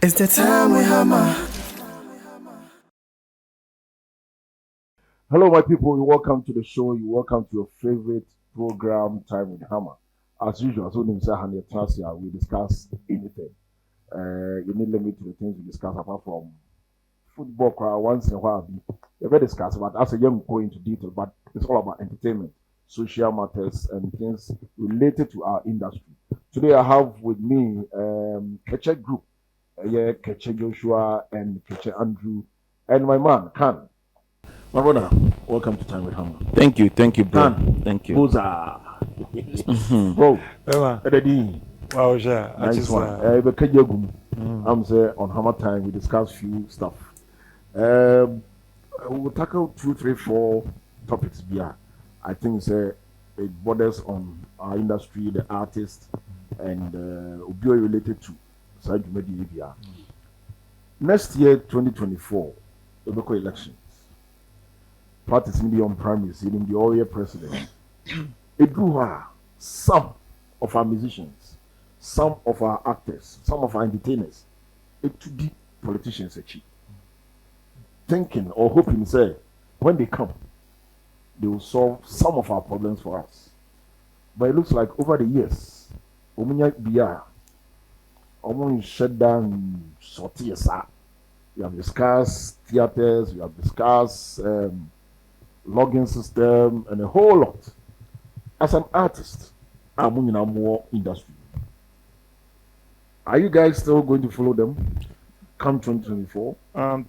It's the time we hammer. Hello, my people. You welcome to the show. You welcome to your favorite program, Time with Hammer. As usual, so we discuss anything. You need limit to the things we discuss apart from football. Once in a while, we will discuss. But as a young, go into detail. But it's all about entertainment, social matters, and things related to our industry. Today, I have with me Keche Group, Keche Joshua and Keche Andrew, and my man Khan. My brother, welcome to Time with Hammer. Thank you, bro. Khan, Thank you. Boza. Bro, Eddie, Wow, yeah, nice one. I'm saying on HammerTime we discuss few stuff. We'll tackle 2, 3, 4 topics here. I think it borders on our industry, the artists, and related to side media. Next year, 2024, the local elections. Parties in the on primaries, in the all-year president. It drew some of our musicians, some of our actors, some of our entertainers, it to be politicians achieve. Thinking or hoping, say, when they come, they will solve some of our problems for us. But it looks like over the years, shut down sorties. We have discussed theaters, we have discussed login system, and a whole lot. As an artist, I'm in a more industry. Are you guys still going to follow them come 2024?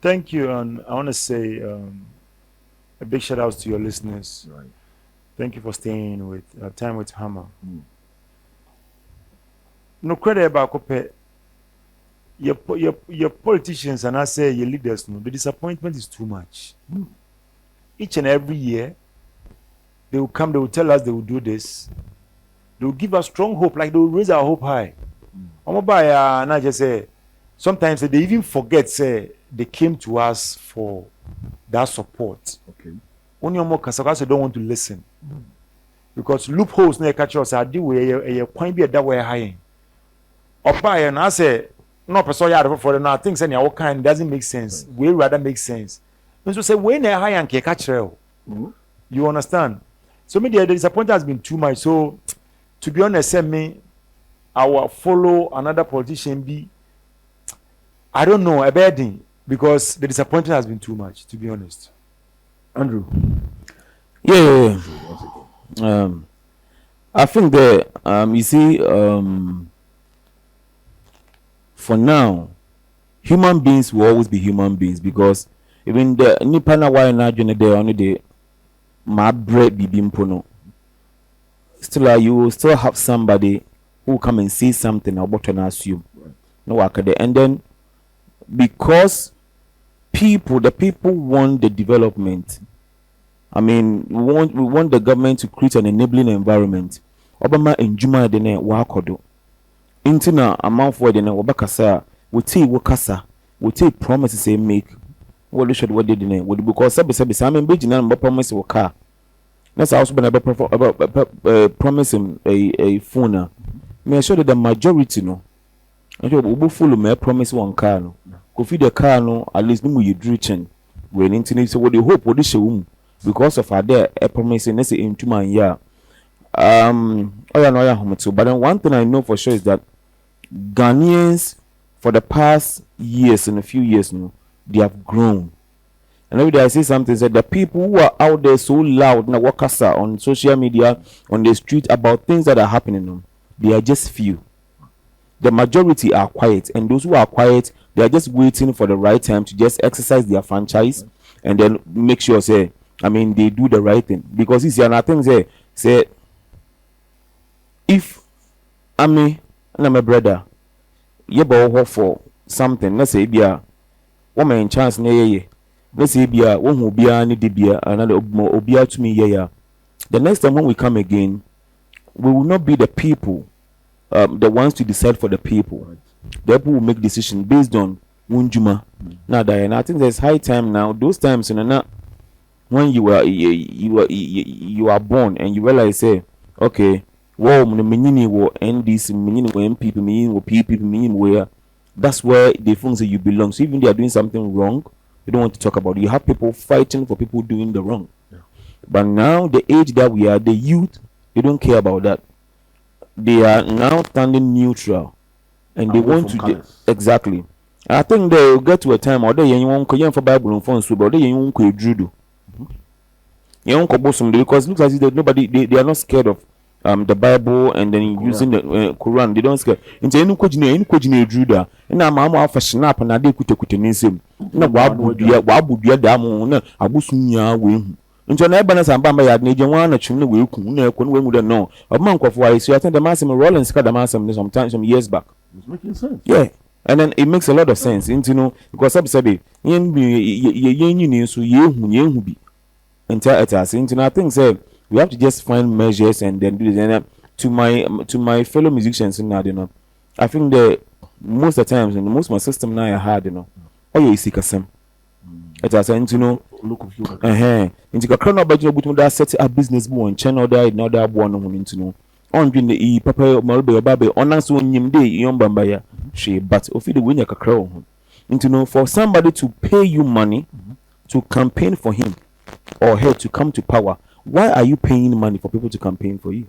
Thank you, and I want to say a big shout out to your listeners. Right. Thank you for staying with Time with Hammer. No credit about your politicians and I say your leaders. No, the disappointment is too much. Each and every year, they will come, they will tell us they will do this. They will give us strong hope, like they will raise our hope high. And I just say, sometimes they even forget, say, they came to us for that support. Okay. Only more because they don't want to listen. Because loopholes near catch us, I do a point be that way high. Or buy and I say, no, person, for now, things any all kind doesn't make sense. We rather make sense. So say when a high and catch you understand? So maybe the disappointment has been too much. So to be honest, I will follow another politician be I don't know a bad thing because the disappointment has been too much, to be honest. Andrew. Yeah. I think that you see, for now, human beings will always be human beings because even the Nipana why not there only the my bread be bimpono. Still, you will still have somebody who come and say something about and assume. No work there. And then because the people want the development. I mean, we want the government to create an enabling environment. Obama and Juma de ne wakodo. Intina amount for the ne wabakasa. We take wakasa. We take promises they make. What should what did ne? Because sabi I mean bejina promise waka. That's also been about promising a phone. Me sure that the majority no. I sure we follow me promise one car no. Go feed the car no at least no you reaching. When internet so what they hope what they show because of there a promise in say in 2 man year. Oh yeah no yeah but then one thing I know for sure is that Ghanaians for the past years and a few years now they have grown. And every day I say something that the people who are out there so loud na wakasa on social media on the street about things that are happening they are just few. The majority are quiet, and those who are quiet they are just waiting for the right time to just exercise their franchise and then make sure say they do the right thing because it's another thing say if and my brother you hope for something let's say be a woman chance let's say be a one who be any debia another obia to me the next time when we come again we will not be the people the ones to decide for the people. The people will make decisions based on Wunjuma. Now and I think there's high time now. Those times when you are born and you realize say, okay, wow, menini wo NDC menini wo MPP menini wo PP menini wo That's where they think that you belong. So even they are doing something wrong, they don't want to talk about it. You have people fighting for people doing the wrong. Yeah. But now the age that we are, the youth, they don't care about that. They are now standing neutral, and they want to exactly. I think they will get to a time or they won't for Bible and phone, but they won't judo. You won't because it looks as if nobody they are not scared of the Bible and then Quran. Using the Quran. They don't scare. Into any kojine Judah. And I'm alpha snap and I did kute nisim. No wabu damu na abusunya we. Into an ebanus and bamba yard nature one a chimney we would know. A monk of why so I think the massimo Rollins cut the massam sometimes some years back. It's making sense. Yeah. And then it makes a lot of sense, you because sabi yen be so ye be entire us into I think say we have to just find measures and then do this. And to my fellow musicians now, I think that most of the times and most of my system now I had, oh you see kasem. It has look of you. Into a crown budget but that set a business one channel that another one on doing the papa malbe babe on us when yim day yon bambaya she but if you win a crow for somebody to pay you money to campaign for him or her to come to power. Why are you paying money for people to campaign for you?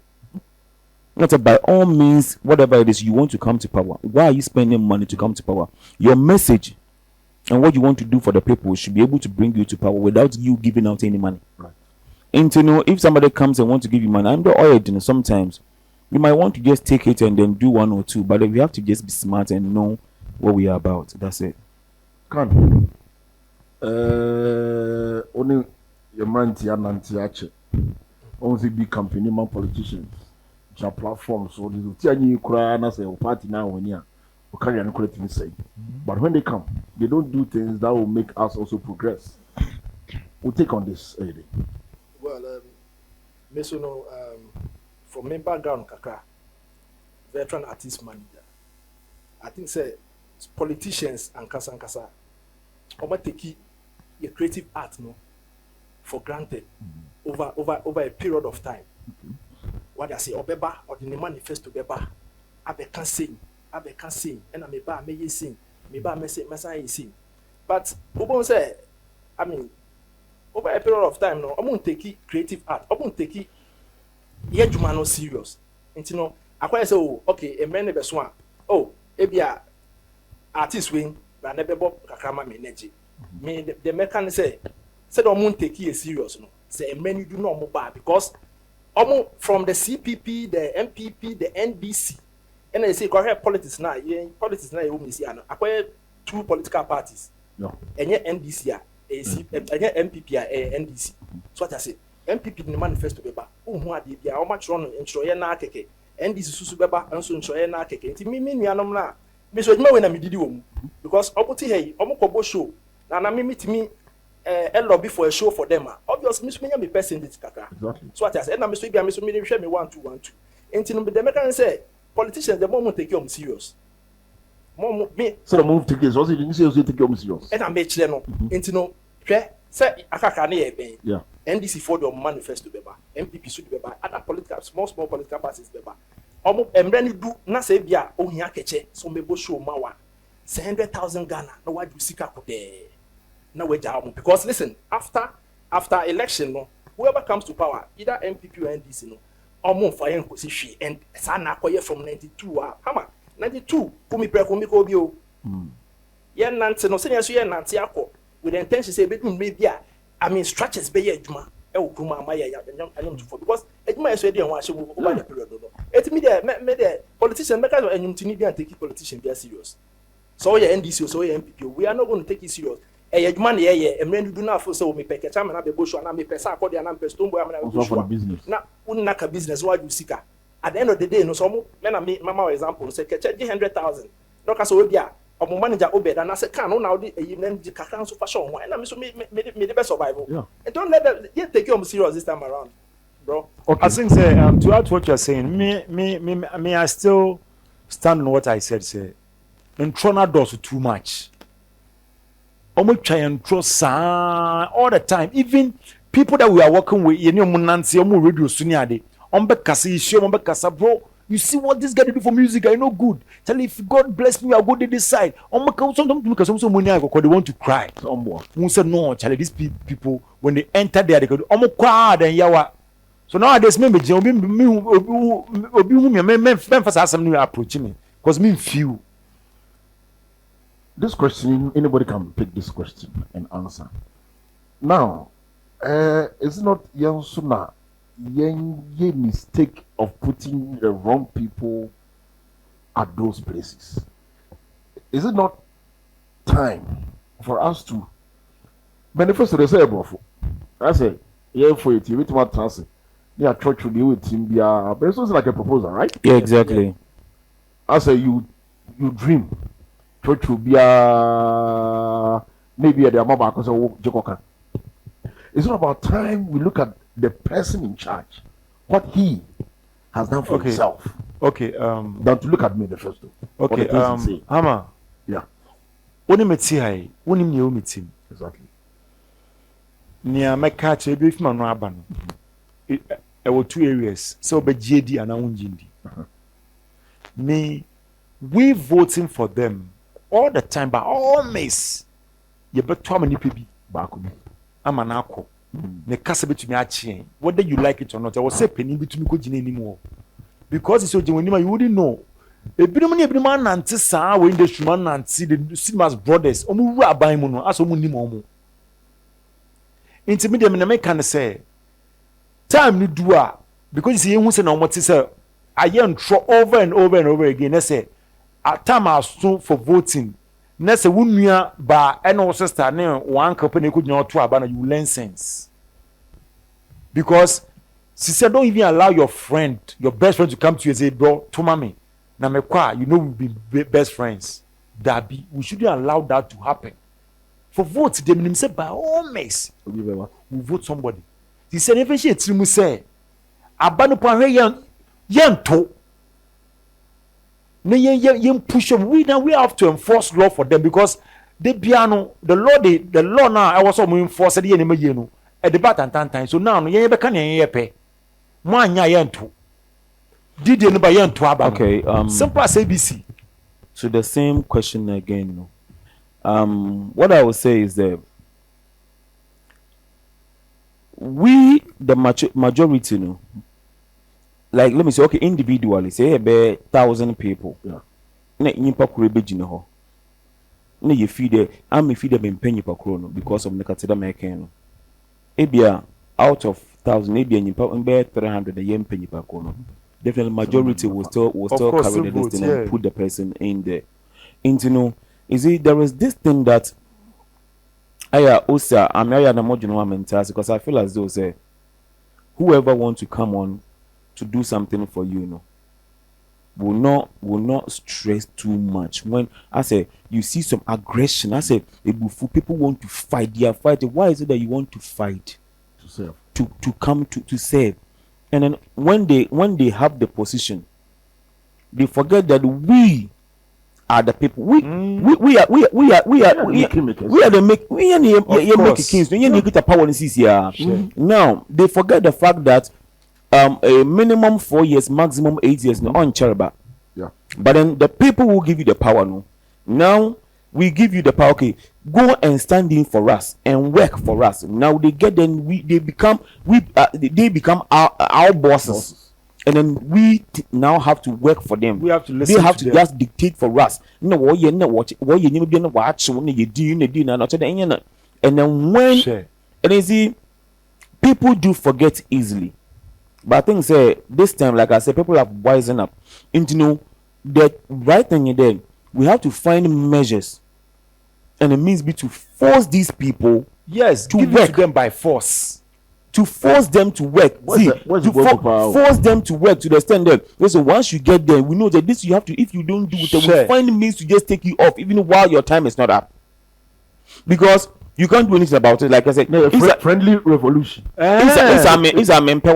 Not that by all means, whatever it is you want to come to power. Why are you spending money to come to power? Your message and what you want to do for the people should be able to bring you to power without you giving out any money. Right. And if somebody comes and wants to give you money, I'm the oil, sometimes you might want to just take it and then do one or two, but we have to just be smart and know what we are about. That's it. Only your man Tianantiache. Only big company, man politicians, which platforms. So the Tiani Kurana say, party now when you carry an equality say. But when they come, they don't do things that will make us also progress. We'll take on this, Eddie. Well, from my background, Kaka, veteran artist manager. I think say politicians and kasa, over take your creative art for granted over a period of time. What I say, Obeba or the manifesto Beba, Abe can sing, and I may sing, may sing. But Obon say, I mean, over a period of time, I won't take creative art, I won't take Yejumano serious. And I quite say, okay, a man never swan. Oh, ebia artist wing, but never bob Kakama energy. Me the mechanic say I won't take it serious. No, say many do not move back because from the CPP, the MPP, the NDC, and I say correct politics now. Politics now you see. I acquire two political parties. No. And yet NDC, MPP, NDC. So what I say, MPP in the manifesto paper. Who are the how much run in Shoya na keke? NDC susu beba and so in Shoya na keke. Ti me anom na. Me so juma when I didi wo because obuti hey omo show. Na meet me a lobby for a show for them. Obviously, Miss Menya me person this kaka. Exactly. So what I said, na me so be me share me 1-2-1-2. Until the American say politicians the moment take you serious. Me so the move take so you didn't say you take you serious. And I make clear no. Until say akaka na e ben. Yeah. NDC for the manifesto beba. MPP should beba. Other political small political parties beba. Omo emre do na say bia ohia Keche so mebo show mawa. 100,000 Ghana. No why you seek out there. No way down. Because listen, after election, no, whoever comes to power, either MPP or NDC, no, or more for position and Sana Koye from 92. Hammer 92. Kumi Prekumi Bio. Yeah, Nancy, no senior, so yeah, Nancy Ako. With the intention say bedroom maybe I mean structures be Juma. Kuma Maya young for because Edma is ready and watch over the period. It me there politician make us and you need take politician be serious. So yeah, NDC, so yeah, MPP. We are not going to take it serious. Man, and when you do not for so me pay Keche and be bush and I may pay Sako and I'm Pestombo and business. Now, wouldn't a business why you seek. At the end of the day, no, some men I make Mama example say Keche 100,000. No, so yeah, or manager Obed and I said, can now the Kakan so fashion. And I'm so made the best survival. Yeah. And don't let them yet take you serious this time around, bro. Okay. I think say to add what you're saying, me I still stand on what I said, say. And Trona does too much. Almost try and trust all the time. Even people that we are working with, you know, Munansi, Omo Radio Suniade, Ombekasi, Ombekasa, bro. You see what this guy do for music? I know good. Tell if God bless me, I'll go to this side. Sometimes because some money they want to cry. Who said no, Charlie? These people when they enter there, they go cry then yawa. So nowadays, maybe approaching me because me few. This question, anybody can pick this question and answer. Now, is it not young sooner? Ye mistake of putting the wrong people at those places. Is it not time for us to manifest the same? I say, yeah, for it, you with what trans, yeah, church will deal with him, but it's like a proposal, right? Yeah, exactly. I say, you dream, church will be maybe at the Amaba because of Jokoka. It's not about time we look at the person in charge, what he has done for himself. Okay. Than to look at me the first two. Okay. Hammer. Yeah. When you meet him, when you meet him. Exactly. Near my catch, if man raban. There were 2 areas. So be JD and Aunjindi. Me, we voting for them all the time, but always you bet too many people back me. I'm an akko. Ne kasa betumi achi whether you like it or not. I was say penny betumi ko gine anymore because it's so genuine you wouldn't know. Ebinom nante saa we industry man nante the cinemas brothers omu wu aban mu no aso mu nim omu intermediate me na make can say time ni do a because you see hu say na omo te say aye ntro over and over and over again na say at time aso for voting na say wunua ba ene wo sister ne one company ko nyɔ to aba na you learn sense because sister don't even allow your friend your best friend to come to you and say bro to mommy na me kwa you know we be best friends that be we shouldn't allow that to happen for vote them nim say by all means we vote somebody he said even she tiri mu say aba no pa hwe yan to yen push them. We have to enforce law for them because the piano, the law now I was also enforce the enemy you at the bat and time. So now you can pay. Man yen to. Did you know yen to Okay, simple as ABC. So the same question again. What I would say is that we the majority like let me say okay individually say be 1,000 people na nyimpa kuro be gine ho na ye feed am feed them nyimpa kuro no because of nekateda meken no ebia out of 1,000 ebia nyimpa be 300 the nyimpa nyimpa kuro no definitely majority will still carry the thing and put the person in there into is it there is this thing that aya osa am aya na mojuno mentality because I feel as though say whoever wants to come on to do something for you, will not stress too much. When I say you see some aggression, I say people want to fight. They are fighting. Why is it that you want to fight? To serve. To come to serve. And then when they have the position, they forget that we are the people. We are the kings. We get the power in CCR. Now they forget the fact that a minimum 4 years, maximum 8 years, no on cheraba. Yeah. But then the people who give you the power, no. Now we give you the power. Okay, go and stand in for us and work for us. Now they get then they become our bosses. And then we now have to work for them. We have to listen. They have to them. just dictate for us. No, what you watch, what you need to watch, when you do, and then when and you see, people do forget easily. But I think say this time, like I said, people have wisen up into that right thing. Then we have to find measures, and it means be to force these people, to work it to them by force, to force them to work. Force them to work to the extent that so once you get there, we know that this you have to. If you don't do it, we find means to just take you off, even while your time is not up, because you can't do anything about it. Like I said, no, friendly revolution. It's a member.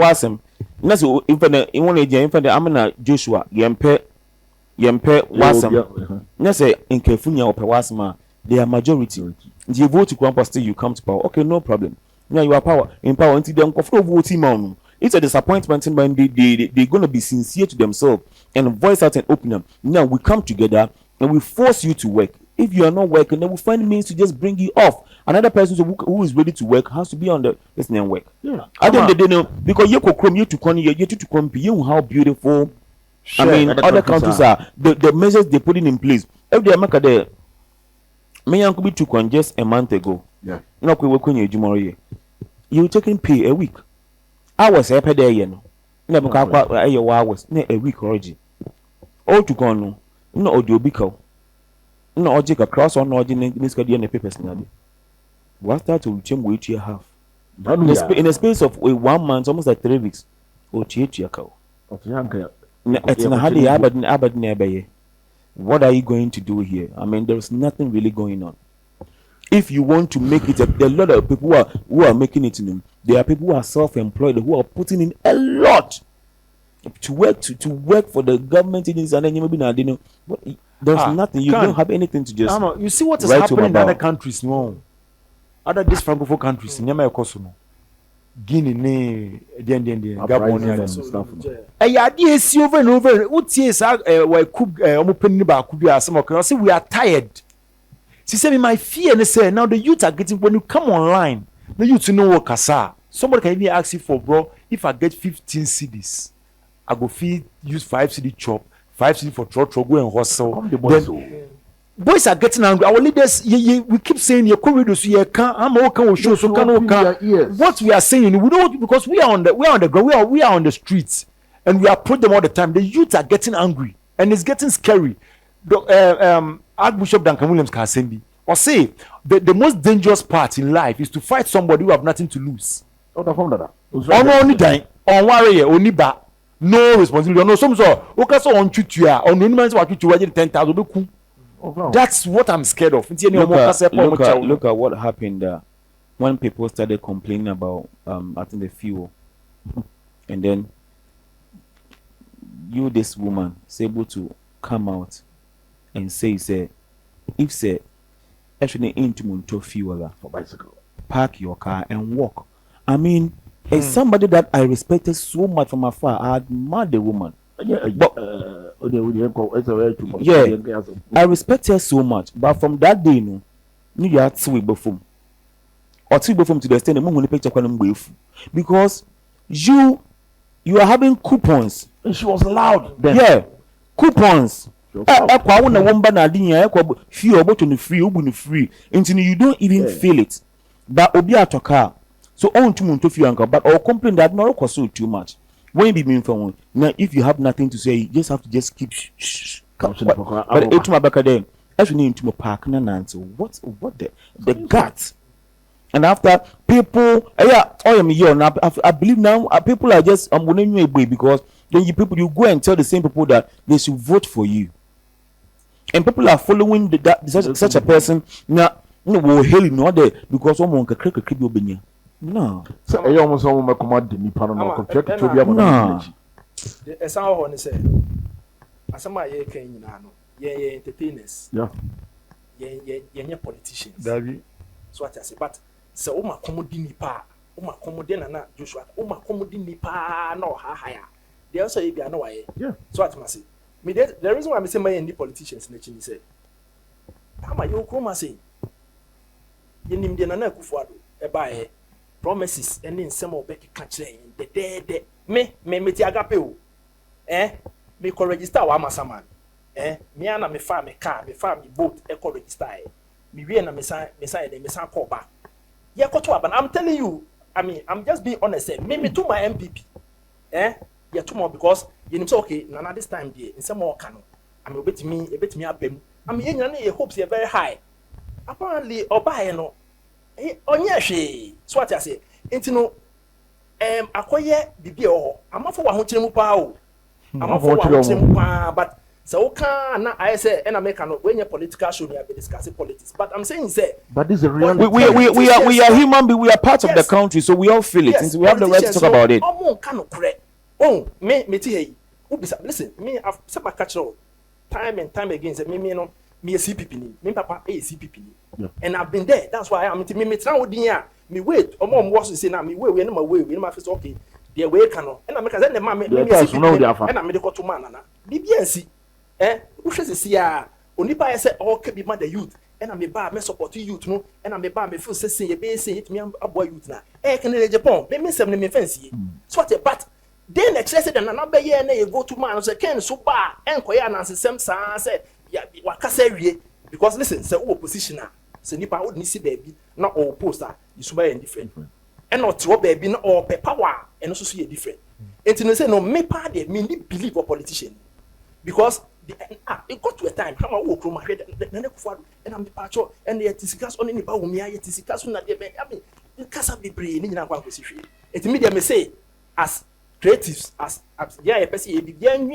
Na so in the amana Joshua yempe wasam na say in Kefunya or Pewasma they are majority the vote to Grandpa still you come to power okay no problem now you are power in power until them voting man it's a disappointment when they going to be sincere to themselves and voice out and open up. Now we come together and we force you to work. If you are not working, then we find means to just bring you off. Another person who is ready to work has to be on the listening work. Yeah. I don't know because you could come, you to come, you to come, you how beautiful. Sure. I mean, other countries are the measures they're putting in place. If they make there, me uncle be to come just a month ago. Yeah. No, we work on you tomorrow. You taking pay a week. I was a per day, you know. Never can't hours, a week already. All to go no audio bico. No object across on ordinary this guardian papers. What that will change which you have. In a space of 1 month, almost like 3 weeks. Oh, Chichiako. What are you going to do here? I mean, there's nothing really going on. If you want to make it, there are a lot of people who are making it in them. There are people who are self-employed who are putting in a lot to work for the government agencies, and then you maybe not, you know, there's nothing. You don't have anything to just. You see what is happening in other countries, no? Other these francophone countries, Nyama Kosono, Guinea, Gabon, and stuff. Over and over. What years where cook open could be some of say we are tired. She said, my fear and say now the youth are getting when you come online, the youth to know what kasa. Somebody can even ask you for bro, if I get 15 CDs, I go feed use 5 CD chop, 5 CD for trot go and hustle. Boys are getting angry. Our leaders, we keep saying your corridors, so you can't. I'm okay. Show so can. What we are saying, we don't because we are on the ground. We are on the streets, and we approach them all the time. The youth are getting angry, and it's getting scary. Archbishop Duncan Williams can say, or say the most dangerous part in life is to fight somebody who have nothing to lose. Only dying, on warrior, only ba, no responsibility. No, some so. Okay, so on chutua, on no man so what you 10,000. That's what I'm scared of. Look at what happened when people started complaining about I think the fuel, and then this woman is able to come out and say if actually into Monto fuel for bicycle, park your car and walk. I mean, as somebody that I respected so much from afar, I admired the woman. But, I respect her so much, but from that day, you had to wait before. Or to before to the extent the moment picture because you are having coupons. And she was loud then. Yeah, coupons. Free until you don't even feel it. But obi atoka. So on to Montofi but or complain that no cost so too much. When you be mean for one now, if you have nothing to say, you just have to just keep but it's my back then. Actually, into my park and so what the guts. And after people, I believe now people are just going away because then you go and tell the same people that they should vote for you, and people are following such a person now. No, we'll hail him not there because someone can click a crib. No. So I almost want to command the Nippon or check to be able to. As I want to say, as some ye can ye entertainers. Yeah. Ye politicians. So what I say, but so Oma commodi nipa, Oma commodina na Joshua, Oma commodi nipa no higher. They also be no way. Yeah. So what I say. Me the reason why I'm saying my any politicians in the Chini say. How am you come say? Ye nim de na na kufuado e ba e promises any nsem obeki ka kire de me ti agape o me ko register wa masaman me ana me fa me car me fa me boat e ko register me wie na me san call back ye ko to aban. I'm telling you, I mean, I'm just being honest. Me to my MPP ye to more because you know okay na this time there nsem o ka no I mean obetimi abem I mean ye nyane ye hopes ye very high. Apparently obaye no onye hwe so what I say enti no akoye bibie ho amafo wa ho kire mu pa o amafo wa ho kire mu pa but so ka na I say na make no when your political show we are discussing politics but I'm saying say but this is a reality. We are human beings, we are part of the country, so we all feel it and we have the right to talk about it. Me ti hey listen me I've said my catch time and time again say me no me a CPP ni me papa a CPP ni and I've been there. That's why I'm me try odin here me wait omo was say na me wait we no my way we no my face okay there way can no and I make say na me CPP and I me dey go to man na BBNC which is see only by say okay be the youth and I'm a bar me support youth no and I'm a bar me feel say you be say it me a boy youth na can the Japan me sem me fancy so what but then the chese den na be ye na you go to man say ken so bar enkoye ananse sem san say ya wakasa wie because listen say opposition say nipa wo ni see baby na all poster you so be different and not your baby na all power and also see different and you say no me pa dey me believe a politician because it got to a time how I walk from my head and I'm the patch and the discuss on any power me I discuss on that I mean the casa be brain in our position it media me say as creatives as yeah a person be yan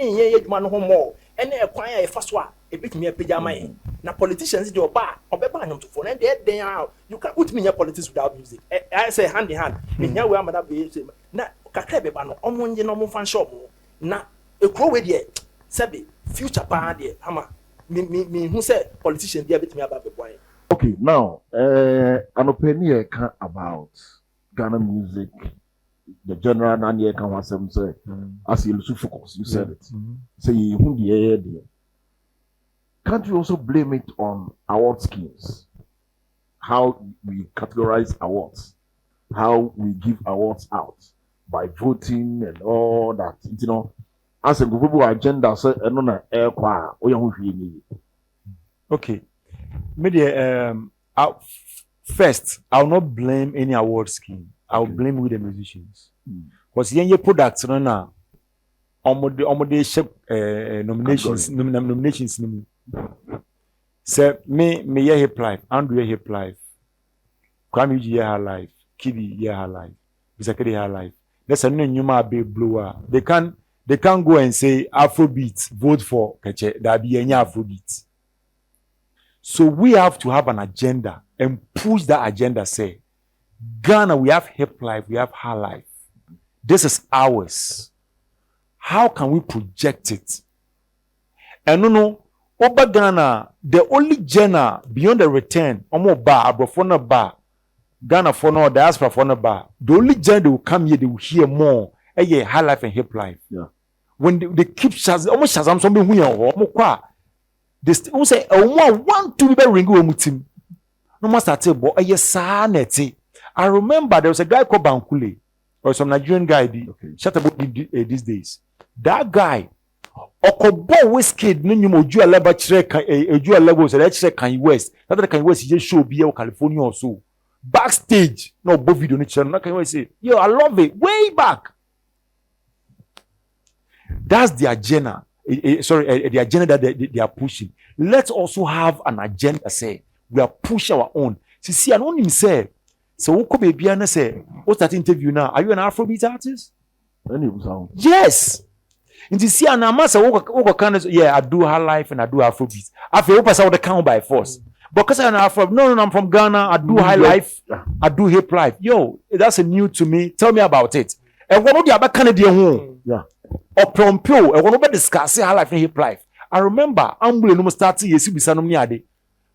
man home more and acquire a first one a bit me a pajama na politicians do bar or be ban to phone and they are you can put me in politics without music I say hand in hand in here we am that be na kakra be ban omonje no mo fan shop na e grow with there sabi future pa there hama me who say politician there bit me about the boy. Okay, now an opinion about Ghana music, the general Nanya can want some say as you lose focus, you said it. Say who the air there. Can't you also blame it on award schemes? How we categorize awards, how we give awards out by voting and all that, you know. As a global agenda, say no air kwa okay. Media first, I'll not blame any award scheme. I'll blame with the musicians. Because your products no na nominations nominations. Say me yeah Hiplife, Andrew Hiplife, Kwame yeah life, Kidi yeah life, Bisakedi yeah life. There's a new big blower. They can't go and say Afrobeat, vote for Keche. That be any Afrobeat. So we have to have an agenda and push that agenda. Say, Ghana, we have Hiplife, we have Her Life. This is ours. How can we project it? And no, over Ghana, the only genre beyond the return, Omo bar, Abrofona bar, Ghana for no, diaspora for no bar. The only genre they will come here, they will hear more. Yeah, Her Life and Hiplife. Yeah. When they keep almost Shazam something who are they say one to be ring mutim. No master table a yes sanity. I remember there was a guy called Bankule or some Nigerian guy shut up these days. That guy Okobo whiskey no oju aleba chire oju aleba so that chire Kanye West. That Kanye West just show be California or so. Backstage no bo video no channel na Kanye West say, "Yo, I love it." Way back. That's the agenda. The agenda that they are pushing. Let's also have an agenda. Say we are pushing our own. See, I don't even say. So, who baby and say, what's that interview now? Are you an Afrobeat artist? Yes. And you see, and I'm yeah, I do Her Life and I do Afrobeat. I feel I would count by force. Because I'm Afro, no, I'm from Ghana. I do High Life. I do Hiplife. Yo, that's a new to me. Tell me about it. And what do you about Canadian? Yeah. Or prompio, and one discuss Her Life and Hiplife. I remember, no starting yes, be sanom niade.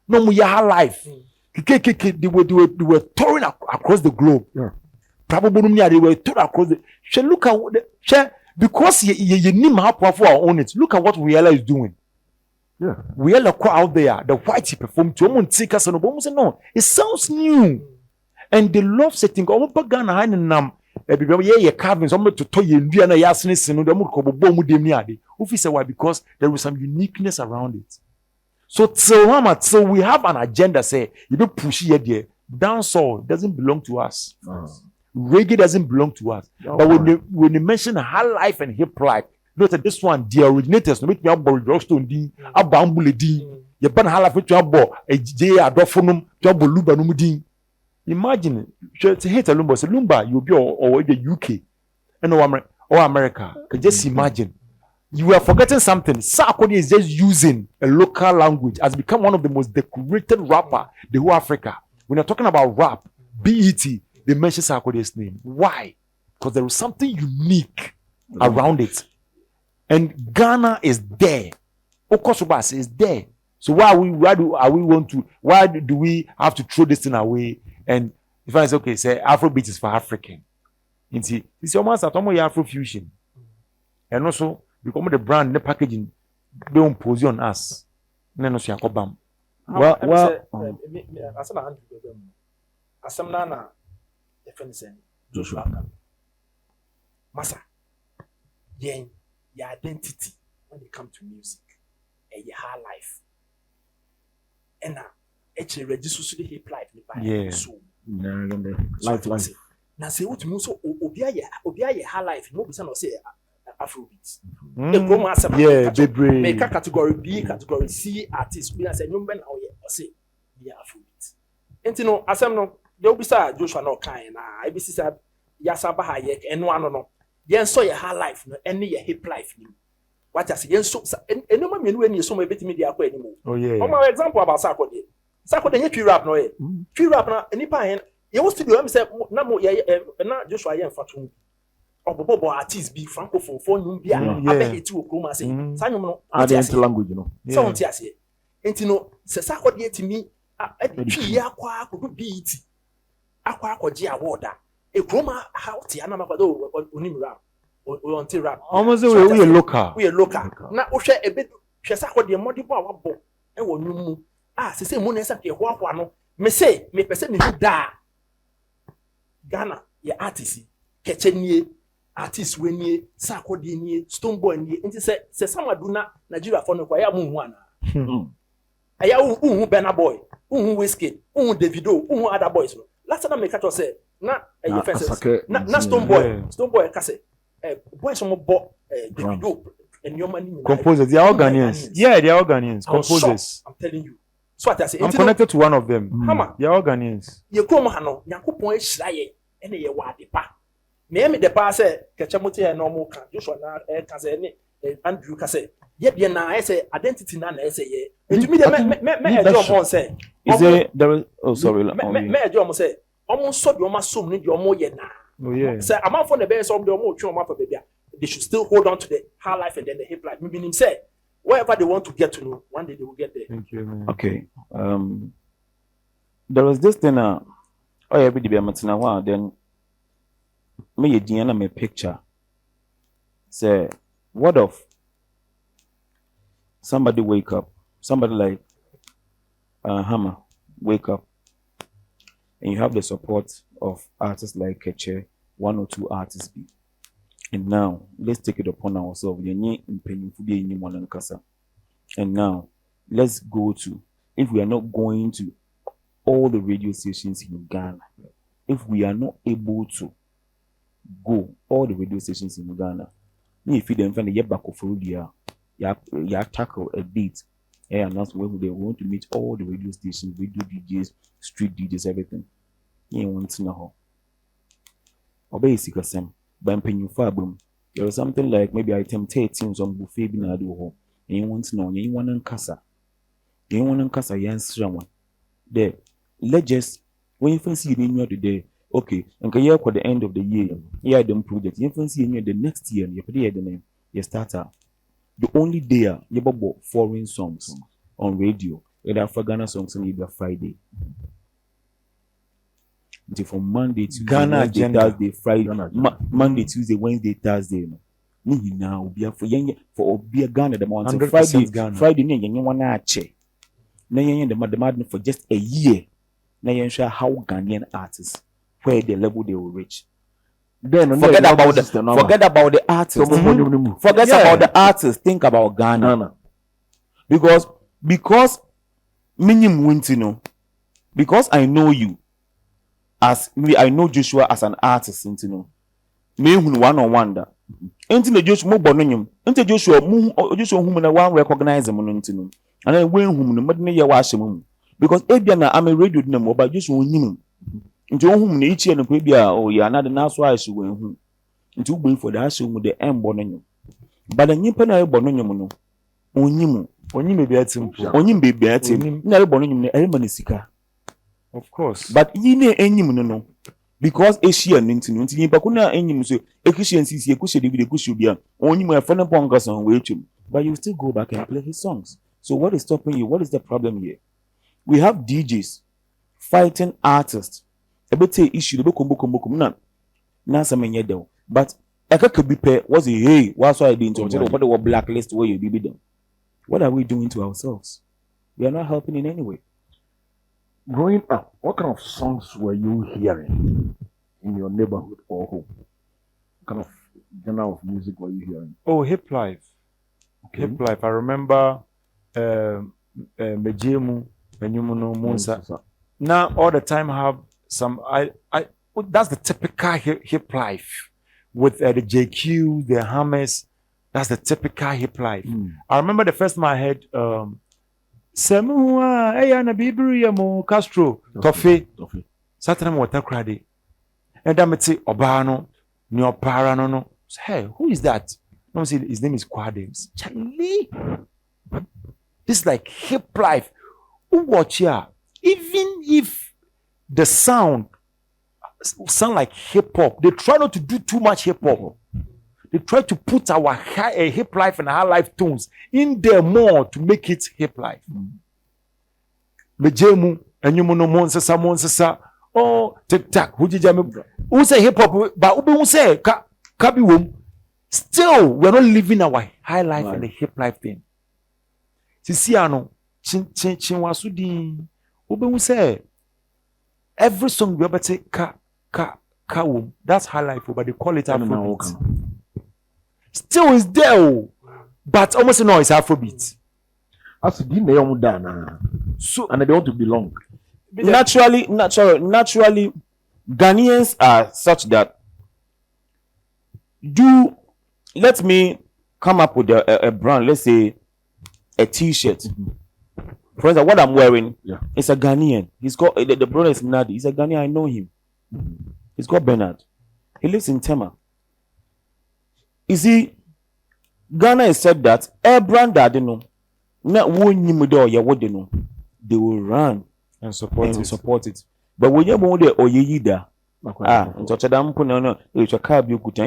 No more Her Life. They were touring across the globe. Yeah. Probably they were touring across the. She look at what because you need how powerful our own it. Look at what Riella is doing. Yeah. Riella out there, the white he performed to no, it sounds new. And they love setting Ghana nam. Carving somebody to toy Indiana Yasnis and the Mukobo Demiade. Why? Because there was some uniqueness around it. So we have an agenda. Say you don't push it there. Dancehall doesn't belong to us. Reggae doesn't belong to us. But when they mention Her Life and Hiplife, note that this one, the originators, no make me up Rockstone D, Abambule D, you ban Her Life to abo a J Adophonum, to abo Luba Numudi. Imagine, to hate a Lumba, so Lumba, you'll be or the UK and or America. Just imagine. You are forgetting something. Sarkodie is just using a local language, has become one of the most decorated rapper the whole Africa. When you're talking about rap, BET, they mention Sarkodie's name. Why? Because there is something unique around it. And Ghana is there. Okosubas is there. So why do we have to throw this thing away? And if I say, okay, say Afrobeat is for African. You see, it's almost at Afro fusion. And also, because the brand the packaging be on position us na no so yakobam Well, asem na Andrew bebe mu asem na defense Joshua kan masa yen your identity when it come to music and your high life and actually register to the Hiplife ni Yeah. so life. na say what mu so obi aye high life no be say no say Afrobeat. Ekrom asem yeah bebre make category B, category C artist we say nyumba na oye o say be Afrobeat. Enti no asem no de obi say Joshua no kan na e bi say ya saba ha ye eno ano no yen so ye high life no ene ye Hiplife ni. What I say yen so eno ma menu eni so ma betimi de akọ enimu. oh yeah My example about Sakode. Sakode nye twi rap no ye. Twi rap na enipa hen ye wo studio am say na mo ye na Joshua ye mfato obobo artist bi francophone for nyum bia abeheti okroma say sanyum no Adding language, you know. so on tiase enti no se Sakode etimi twi ya kwa akodo beat akwa akoje award a ekroma how ti ana makwado onim rap on ti rap almost we local na wo hwe ebe hwe Sakode modibo a wabo e wo nyum mu se mu na sa ke ho akwa no me say me pese me hu da Ghana ye artist Keche nie artist we nie Sakode nie Stone Boy nie nti se samadu na Nigeria for no kwa ya mu hu ana aya hu Burna Boy hu Wizkid hu Davido hu other boys no last time me catch us say na na Stone Boy ka say boys mo bo Davido and your money composers they are all Ghanaians yeah they are all Ghanaians composers I'm telling you so what I say I'm connected to one of them Hammer they are all Ghanaians ye krom ha no Yakopon ehira ye ene ye wade pa me de pa say Keche mote e no mo kan Joshua na ka say ne Andrew ka say ye de na say identity na say ye etumi de me ejo mo say is there oh sorry me ejo mo say omo so de omo asom ne de omo ye na oh yeah say amafo na be say omo de omo twe omo afa bebia they should still hold on to the high life and then the hip life meaning say wherever they want to get to know one day they will get there. thank you man. Okay. There was this thing oh yeah be the matina one then me Diana me picture say what of somebody wake up somebody like Hammer wake up and you have the support of artists like Keche 1 or 2 artists be. And now let's take it upon ourselves and now let's go to if we are not going to all the radio stations in Ghana if we are not able to go all the radio stations in Ghana if you then find a year back of you tackle a date and announce when they want to meet all the radio stations, radio DJs, street DJs, everything. You want to know how. Basically, by paying you there was something like maybe item 13 on buffet binadu home. And you want to know, you want to casa. You want to casa, you answer one. There, let's just when you fancy you today, okay, and can you at the end of the year, yeah, them project, you fancy you the next year, you put the name, you start out. The only day you bought foreign songs on radio, either for Ghana songs on either Friday. Until from Monday, Tuesday, Ghana Wednesday, agenda. Thursday, Friday, Monday, Tuesday, Wednesday, Thursday. No, now be for be a Ghana the month. 100% Ghana. Friday, you want to check. Now you the madam for just a year. Now you show how Ghanaian artists where the level they will reach. Then Forget about the artists. Forget about the artists. Think about Ghana. Because minimum wins, you know. Because I know you as me, I know Joshua as an artist, you know. Me who one on wonder. Until the Joshua bonum, until Joshua whom I want recognize them on know. And then when whom the madness you wash him. Because Ebiana I'm a radio number, but Joshua knew. Into whom each year and oh yeah, another nice why she went home. Into wait for the assume with the M bonum. But a new penal bonum, only may be at him, only be at him, never bonum, Elmanisika. Of course. But ye may any no. Because Asian into Bakuna any so efficiency, a cushion, the cushion, only my friend Pongas on waiting. But you still go back and play his songs. So what is stopping you? What is the problem here? We have DJs fighting artists. A bit issue the book na some yedo. But could be pay. What's the hey? What's why I didn't talk? What the blacklist where you be done? What are we doing to ourselves? We are not helping in any way. Growing up, what kind of songs were you hearing in your neighborhood or home? What kind of genre of music were you hearing? Oh, Hiplife. Okay. Hiplife. I remember Mejemu, Menyumuno, Munsa. Now all the time have some that's the typical Hiplife with the JQ, the Hammers. That's the typical Hiplife. I remember the first time I heard Semua Eyana Bibri mo Castro Toffee Saturday water crady. And I say Obano, Neo Parano no. Hey, who is that? No, see his name is Quadims. Charlie. This is like Hiplife. Who watch here? Even if the sound like hip hop, they try not to do too much hip hop. They try to put our Hiplife and high life tones in there more to make it Hiplife. Mejemu, and you know, Monsa, oh, tic tac, who say hip hop, but who say, Kabiwum, still, we're not living our high life and the Hiplife thing. Sisiano, Chinwasudi, who say, every song we ever say, Kawum, that's high life, but they call it Afrobeat. Still is there, but almost no, it's Afrobeat. As a dinner, so and they don't want to belong. Naturally, Ghanaians are such that let me come up with a brand, let's say a t-shirt. For instance, what I'm wearing is a Ghanaian. He's got the brother is Nadi. He's a Ghanaian. I know him. He's got Bernard. He lives in Tema. You see, Ghana has said that a brand that they know, not one they will run and support it. But when you want the Oyida, and such a damn no, it's a cab you could they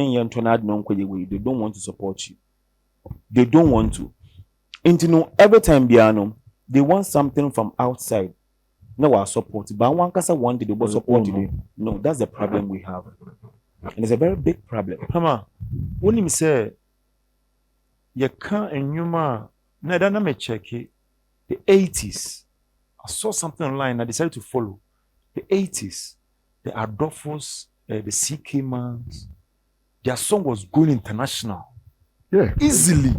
don't want to support you. They don't want to. And every time they want something from outside. No, our support. But one case one day they will support you. No, that's the problem we have. And it's a very big problem. Hama, when you say you can't and you ma, na me check it. The 80s. I saw something online. I decided to follow. The 80s, the Adolphos, the CK Mans, their song was going international. Yeah. Easily.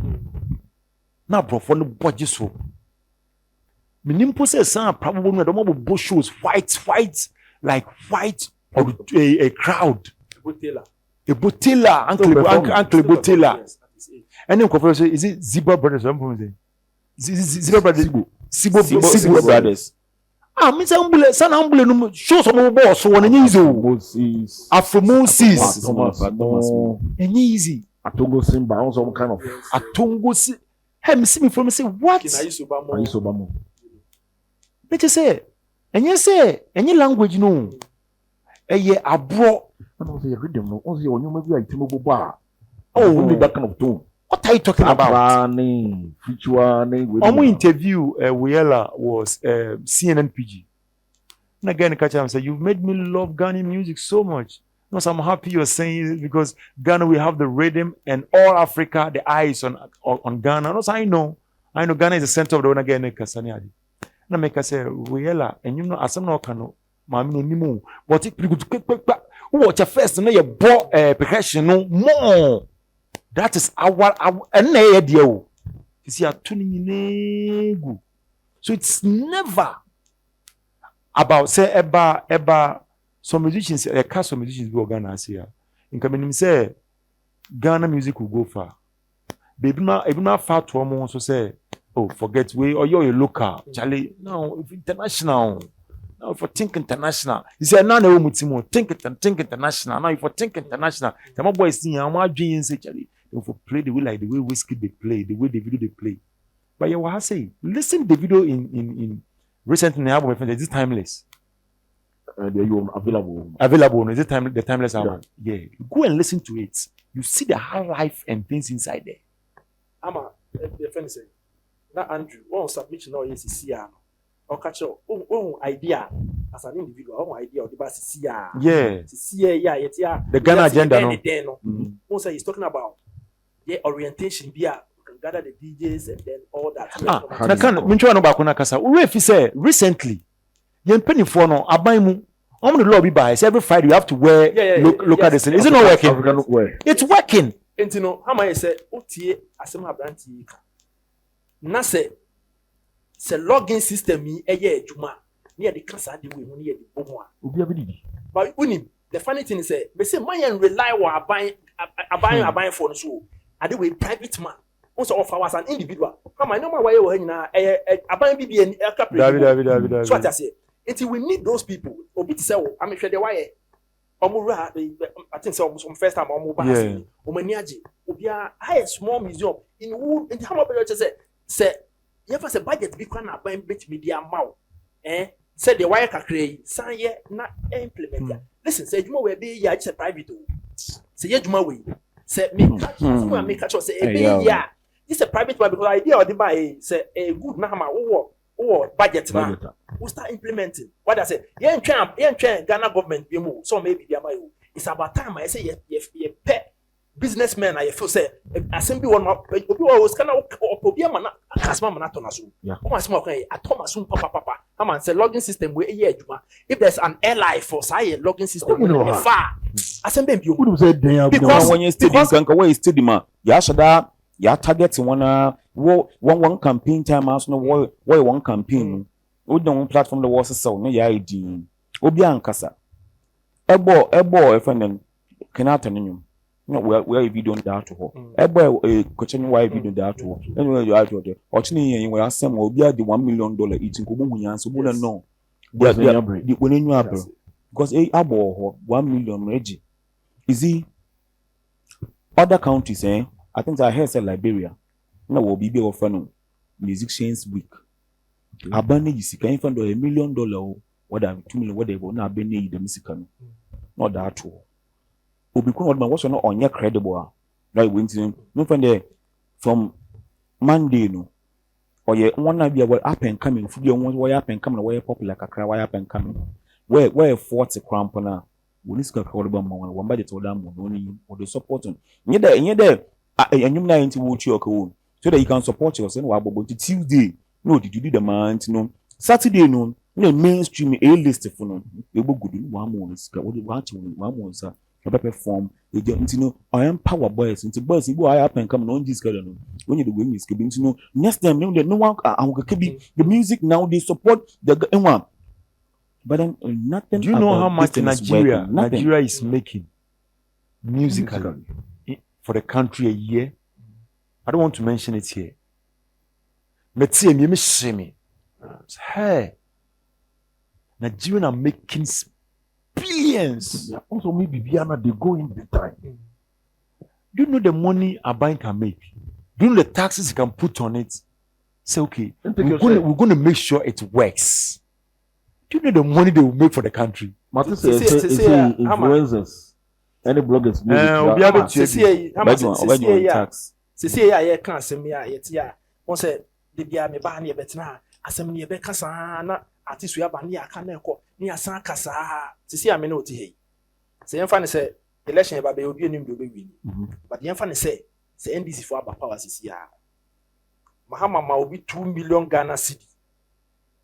Now, bro, for the budget so. Minimpo says some probably no more bush shows white or a crowd. A Botella, Uncle Botella. And then confession is it Zebra Brothers? Zebra Brothers. Sibo Brothers. Miss Ambulance, San Ambulance, show some boss so one easy. Afro Moses. And easy. Atongo Simba on some kind of Atongo. Hey, see me from say what? Obama. Let you say, and you say, any language no. Ye abro. Oh, only that kind of tone. What are you talking about? Our interview Wiela was CNN PG. And again, Keche said, "You've made me love Ghanaian music so much." No, so I'm happy you're saying it because Ghana, we have the rhythm, and all Africa, the eyes on Ghana. Also, I know Ghana is the center of the one again. Kasaniadi. Na make us say Wiela, and you know, as I'm not kano, mami no nimu. But it pretty good. Watch a first, and you bought percussion no more. That is our and deal. You see, so it's never about say eba some musicians, a cast of musicians go Ghana here. In coming say Ghana music will go far. Baby, not far to almost so say, oh, forget we or you're a local. Charlie, no, if international. Now if you think international, you say now no mutimo, think international. Now if you think international, the my boys sing, I'm dreaming say Charlie. If you play the way Whiskey they play, the way the video they play. But you will say, listen to the video in recently in the album, is it timeless? You available. Available, is it the timeless album? Yeah. Go and listen to it. You see the high life and things inside there. Ama, the friend say, na Andrew, one submission now is CR. Or catch your own idea as an individual, one idea of the best the Ghana agenda no. Also he's talking about the orientation you can gather the DJs and then all that. Na kan minchwa no ba kuna kasa. We fi say recently yen penifo no aban mu the law be by every Friday you have to wear local dress. Is it not working? It's working. And you know how my say otie asem abranti ka. Na say login system yi eye adwuma near the cancer the way near the bomo but unim the funny thing is they say man rely on buying for so I do with private man also offer as an individual how my normal way we na buying BB and so what I say until we need those people obi to say I mean the why omura I think so some first time omo ba omani age obi a small museum in who in how much say you have a budget be na buy bit media amount said the wire kakray san ye na implement listen say juma we be ya it's private say ye juma we say me someone make catch say be ya this a private one because idea or the buy say a good na ma wo budget na we start implementing what I say ye ntwen Ghana government be mo so maybe the amount it's about time I say ye pay businessmen I feel say assembly one obi was kana obi amana akasma mana to na so o ma sma kan atomaso papa am say login system we ye adwuma if there's an airline for say login system we far assembly bi o say den because when you stadium kan where is stadium ya shada ya target one campaign time as no where one campaign we don platform the was so no ya ID obi ankasa ebo efenen kenata nyum no where video that to ebo Keche why video that to anyway you are there ochini yen we asem obi a the $1 million eating ko mu nyanso bo no the when you are because abo 1 million ready is it other countries I think I heard say Liberia na wo bibi offer no musicians week abane yisi kan find $1 million what are 2 million whatever na abane the music no not that all obi kun what man was not on credible right when no find there from Monday no or ye one na be up and coming food one up and coming where popular kakra why up and coming where 40 cramp na we need to call them one by the to them no or the support you there enyum na nti wo chi okawo so that you can support yourself no abo Tuesday no did you do the month no Saturday no mainstream list for no e go good no one more sika wo watch one more sa perform nti no I am power boys nti boys go I up and come no this girl no when you the way music be nti no next time no one be the music now they support the one but then nothing. Do you know how much Nigeria is making musically for the country a year? I don't want to mention it here. But see me. Hey, Nigerians are making billions. Yeah, also maybe Biana they go in the time. Do you know the money a bank can make? Do you know the taxes you can put on it? Say okay, we're going to make sure it works. Do you know the money they will make for the country? Influencers. Any bloggers tax. See I can't send me yet. One said, the Bia me ban ye betina, asem ye be kasa na artist we have ban ya caneko, near San Casa. See I know to say, Enfan say, election about be obi nim do be win. But the Enfan say NDC for about power this year. Mahama ma will be 2 million Ghana cedi.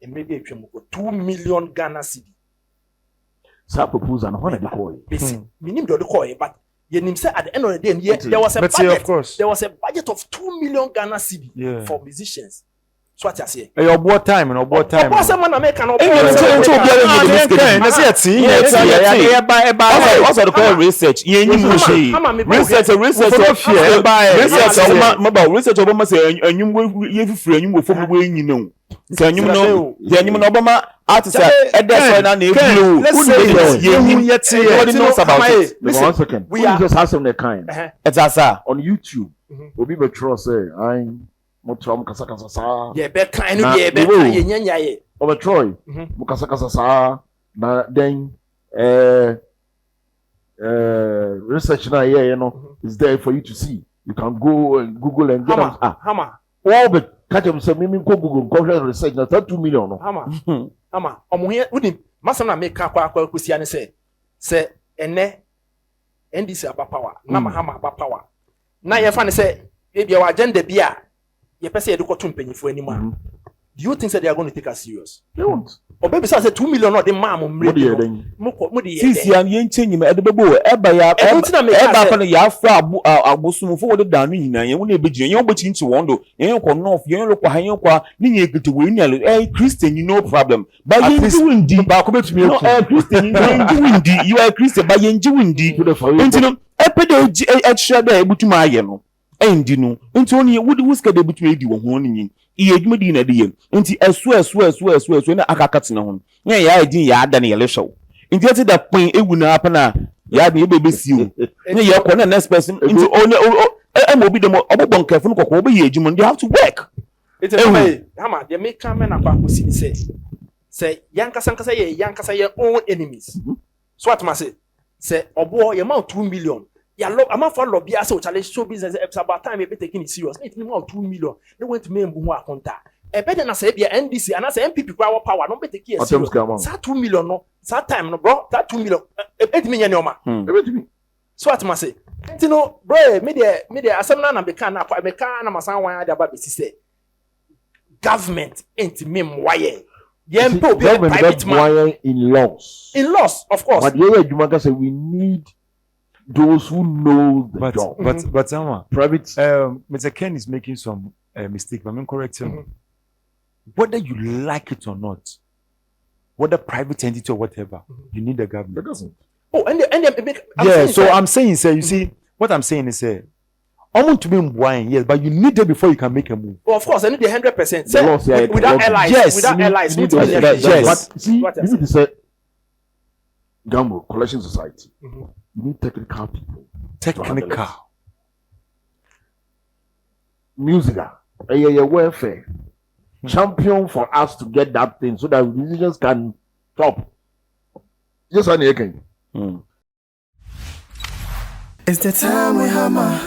And maybe 2 million Ghana cedi. Sa propose and one of the call. Minim do the call, but you say at the end of the day, there was a budget. Of course. There was a budget of 2 million Ghana cedi for musicians. So what I say? Your board time and board time. What's a man American? Also the call research. Research about say and you free you from where you know. So you know Obama artist at that na blue. Nobody knows about it. One second. We just have some kind. It's asa on YouTube. Obi be trust say I'm Motrom kasakasa sa. Yeah, be kind no be kind nyanya ye. Over Troy. Mukasakasa sa na then research na here you know is there for you to see. You can go and Google and get them. Hammer. All but catch them say me go Google go research na 2 million no. Hammer. Omo here masam na make kwa kusia ne say ene NDC aba power na mahama aba power na ye fa ne say e bia wa agenda bia ye pese ye de ko to mpanyifo anim. Do you think that they are going to take us serious? They won't. Or baby says 2 million or the mam sisi am yen chenyi me edebebo eba ya eba fa ya fra abosumu fo wode danu nyina yen wona ebegire yen obechi nchi wondo yen ko north yen lo kwa yen kwa ni yen gete we ni Christian you no problem but yen ji windi ba ko betumi no Christian yen ji windi you are Christian but yen ji windi ntino epede extra da ebutuma aye no endi no nti oni wudi wuska da ebutuma edi wo ho ni iye dwuma di na de yem nti esu na akakate na ho nya ya edin ya ada na yele show nti ati da pin ewu na apana ya de ebebe si o nya ye ko na next person nti oni obi dem obobon kafo no kokko obi ye edwuma they have to work it's a hama they make come na kwa kusi say yankasa ye own enemies so what must say obo ye ma 2 million ya lo am for lobby as challenge show business it's about time be taking it serious it need more 2 million they want to me mbu ho akonta e be na say bia NDC and say MPP power no be take it serious sa 2 million no sa time no bro that 2 million e me nya ne oma so what must say you know bro me dey asem na be kan na kwa me kan na masan wan ada ba be say government ain't me mwaye yempo be private man in laws of course but yeah Jumaka say we need those who know the job. But Sama, private. Mr. Ken is making some mistake. I'm correct him. Whether you like it or not, whether private entity or whatever, you need the government. It doesn't. Oh, I'm saying, sir. You see, what I'm saying is, I want to be wine, yes, but you need it before you can make a move. Oh, of course, I need the 100%. Without allies, yes, without allies, yes. But see, you need to say, Gambo Collection Society. You need technical people. Technical. Musical. Welfare. Champion for us to get that thing so that musicians can top. Yes, I need. It's the time we hammer.